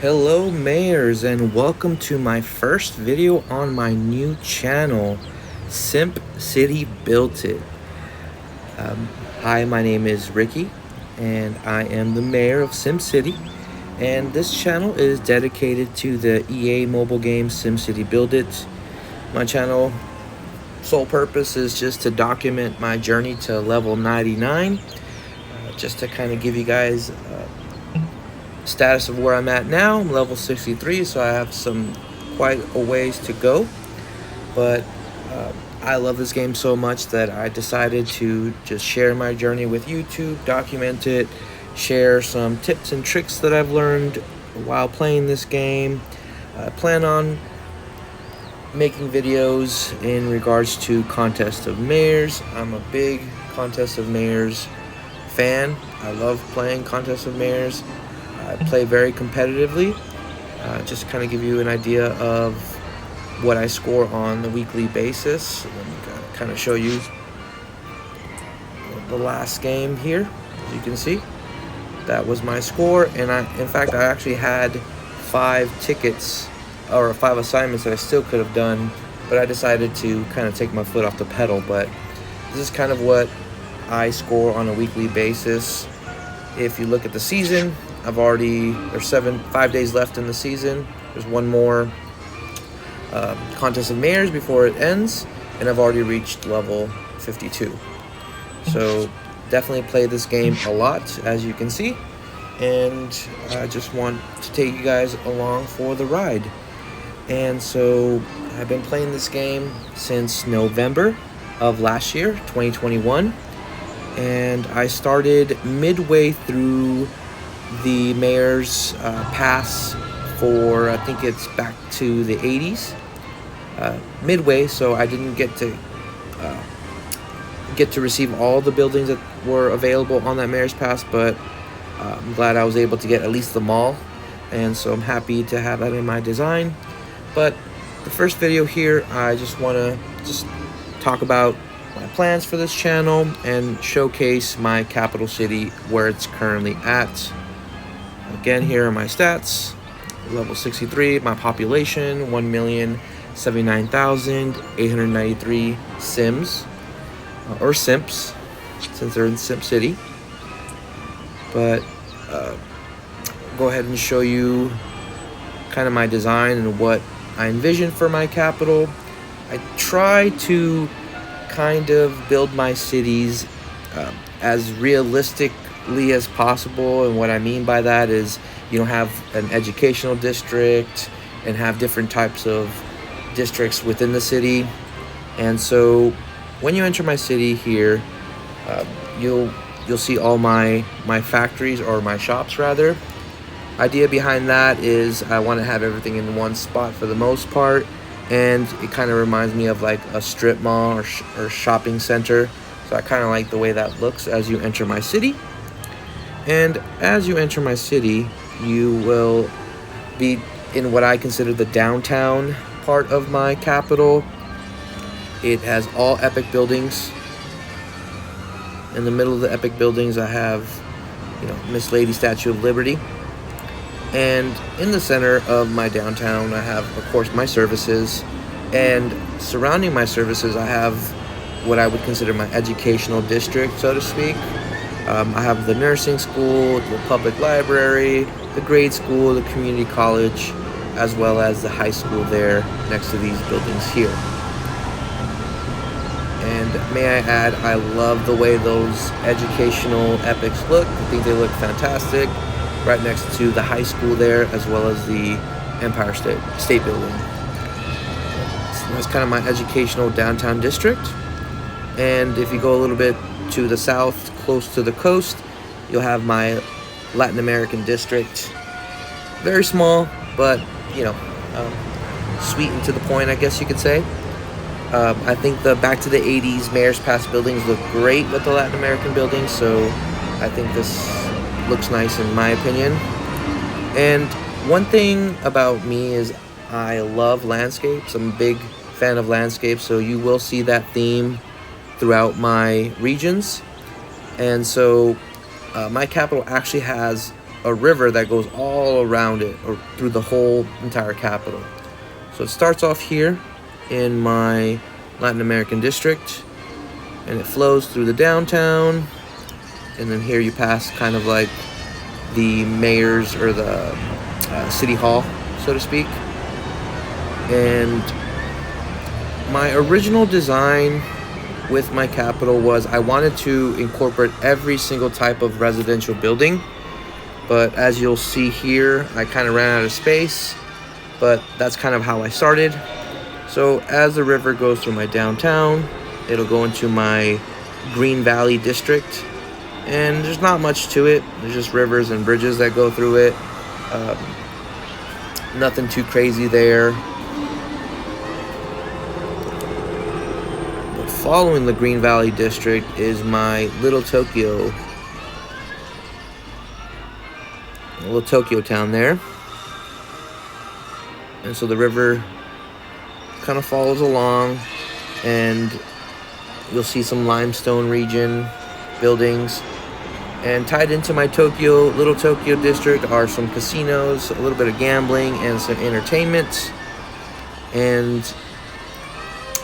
Hello mayors, and welcome to my first video on my new channel, SimCity Buildit. Hi, my name is Ricky and I am the mayor of SimCity, and this channel is dedicated to the EA mobile game SimCity Buildit. My channel sole purpose is just to document my journey to level 99, just to kind of give you guys status of where I'm at now. I'm level 63, so I have quite a ways to go, but I love this game so much that I decided to just share my journey with YouTube, document it, share some tips and tricks that I've learned while playing this game. I plan on making videos in regards to Contest of Mayors. I'm a big Contest of Mayors fan. I love playing Contest of Mayors. I play very competitively, just to kind of give you an idea of what I score on the weekly basis. Let me kind of show you the last game here. As you can see, that was my score, and in fact, I actually had 5 tickets or 5 assignments that I still could have done, but I decided to kind of take my foot off the pedal. But this is kind of what I score on a weekly basis. If you look at the season, there's 5 days left in the season. There's one more Contest of Mayors before it ends, and I've already reached level 52. So definitely play this game a lot, as you can see, and I just want to take you guys along for the ride. And so I've been playing this game since November of last year, 2021, and I started midway through the mayor's pass for, I think it's back to the 80s, midway, so I didn't get to receive all the buildings that were available on that mayor's pass, but I'm glad I was able to get at least the mall, and so I'm happy to have that in my design. But the first video here, I just want to talk about my plans for this channel and showcase my capital city, where it's currently at. Again, here are my stats. Level 63, my population, 1,079,893 Sims, or Simps, since they're in SimCity. But go ahead and show you kind of my design and what I envision for my capital. I try to kind of build my cities as realistically as possible, and what I mean by that is, have an educational district and have different types of districts within the city. And so when you enter my city here, you'll see all my factories, or my shops rather. Idea behind that is I want to have everything in one spot for the most part, and it kind of reminds me of like a strip mall or shopping center. So I kind of like the way that looks as you enter my city. And as you enter my city, you will be in what I consider the downtown part of my capital. It has all epic buildings. In the middle of the epic buildings, I have, Miss Lady Statue of Liberty. And in the center of my downtown, I have, of course, my services. And surrounding my services, I have what I would consider my educational district, so to speak. I have the nursing school, the public library, the grade school, the community college, as well as the high school there next to these buildings here. And may I add, I love the way those educational epics look. I think they look fantastic. Right next to the high school there, as well as the Empire State Building. So that's kind of my educational downtown district. And if you go a little bit to the south, close to the coast, you'll have my Latin American district. Very small, but sweet and to the point, I guess you could say. I think the back to the 80s Mayor's Pass buildings look great with the Latin American buildings, so I think this looks nice in my opinion. And one thing about me is I love landscapes. I'm a big fan of landscapes, so you will see that theme throughout my regions. And so my capital actually has a river that goes all around it, or through the whole entire capital. So it starts off here in my Latin American district, and it flows through the downtown, and then here you pass kind of like the mayor's or the city hall, so to speak. And my original design with my capital was I wanted to incorporate every single type of residential building, but as you'll see here, I kind of ran out of space, but that's kind of how I started. So as the river goes through my downtown, it'll go into my Green Valley district, and there's not much to it. There's just rivers and bridges that go through it. Nothing too crazy there. But following the Green Valley district is my Little Tokyo town there. And so the river kind of follows along, and you'll see some limestone region buildings. And tied into my Little Tokyo district are some casinos, a little bit of gambling, and some entertainment. And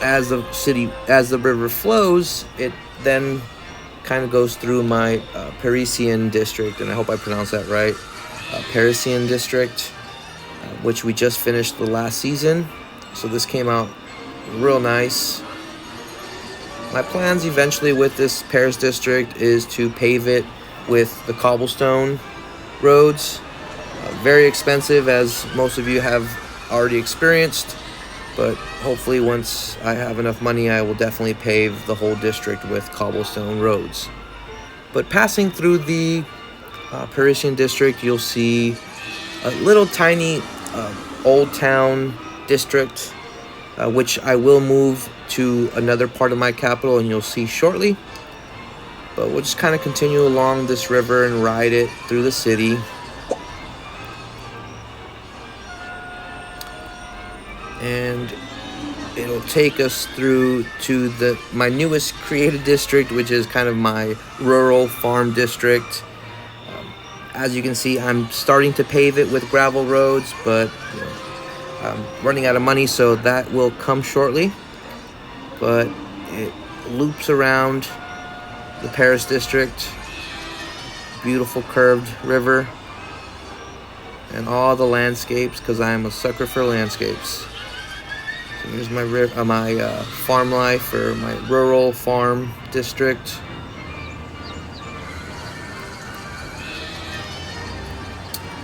as the river flows, it then kind of goes through my Parisian district, and I hope I pronounced that right. Parisian district, which we just finished the last season. So this came out real nice. My plans eventually with this Paris district is to pave it with the cobblestone roads. Very expensive, as most of you have already experienced, but hopefully once I have enough money, I will definitely pave the whole district with cobblestone roads. But passing through the Parisian district, you'll see a little tiny old town district, which I will move to another part of my capital, and you'll see shortly. But we'll just kind of continue along this river and ride it through the city. And it'll take us through to my newest created district, which is kind of my rural farm district. As you can see, I'm starting to pave it with gravel roads, but I'm running out of money, so that will come shortly. But it loops around the Paris district, beautiful curved river, and all the landscapes, because I am a sucker for landscapes. So here's my farm life, or my rural farm district.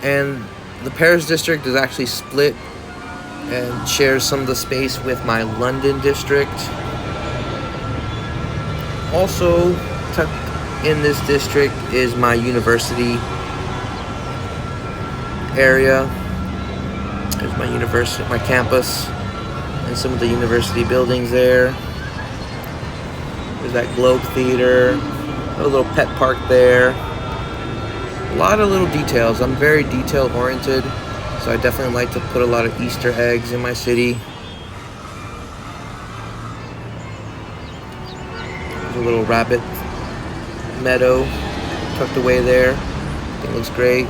And the Paris district is actually split and shares some of the space with my London district. Also tucked in this district is my university area. There's my university, my campus, and some of the university buildings there. There's that Globe Theater, a little pet park there. A lot of little details. I'm very detail oriented, so I definitely like to put a lot of Easter eggs in my city. There's a little rabbit meadow tucked away there. I think it looks great.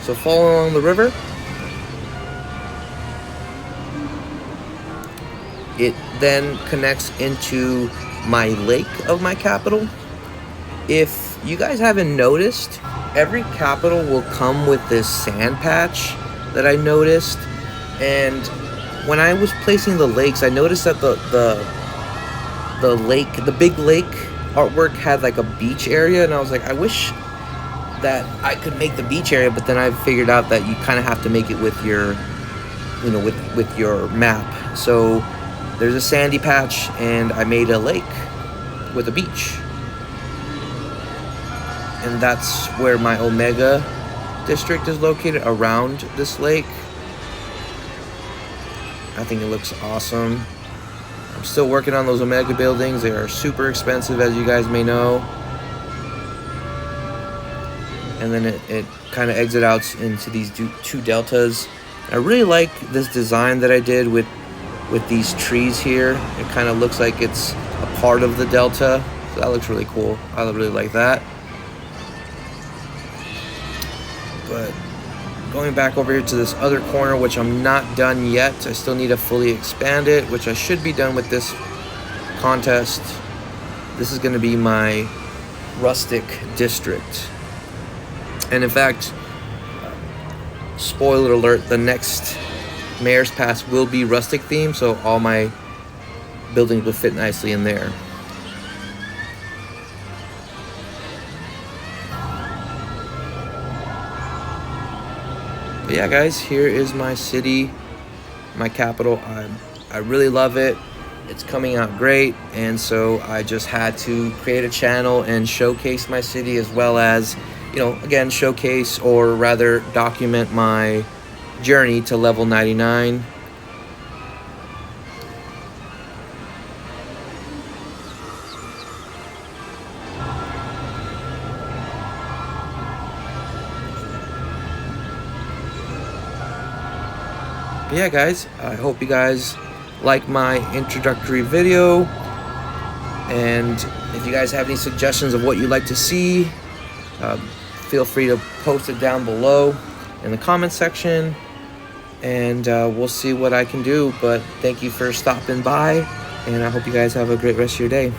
So follow along the river. It then connects into my lake of my capital. If you guys haven't noticed, every capital will come with this sand patch that I noticed. And when I was placing the lakes, I noticed that the lake, the big lake artwork had like a beach area, and I was like, I wish that I could make the beach area, but then I figured out that you kind of have to make it with your, with your map. So there's a sandy patch, and I made a lake with a beach. And that's where my Omega district is located, around this lake. I think it looks awesome. I'm still working on those Omega buildings. They are super expensive, as you guys may know. And then it kind of exits out into these two deltas. I really like this design that I did with with these trees here. It kind of looks like it's a part of the delta, so that looks really cool. I really like that. But going back over here to this other corner, which I'm not done yet, I still need to fully expand it, which I should be done with this contest. This is going to be my rustic district, and in fact, spoiler alert, the next Mayor's Pass will be rustic themed, so all my buildings will fit nicely in there. But yeah, guys, here is my city, my capital. I really love it. It's coming out great, and so I just had to create a channel and showcase my city, as well as, you know, again, showcase, or rather document, my journey to level 99. But yeah, guys, I hope you guys like my introductory video, and if you guys have any suggestions of what you'd like to see, feel free to post it down below in the comment section, and we'll see what I can do. But thank you for stopping by, and I hope you guys have a great rest of your day.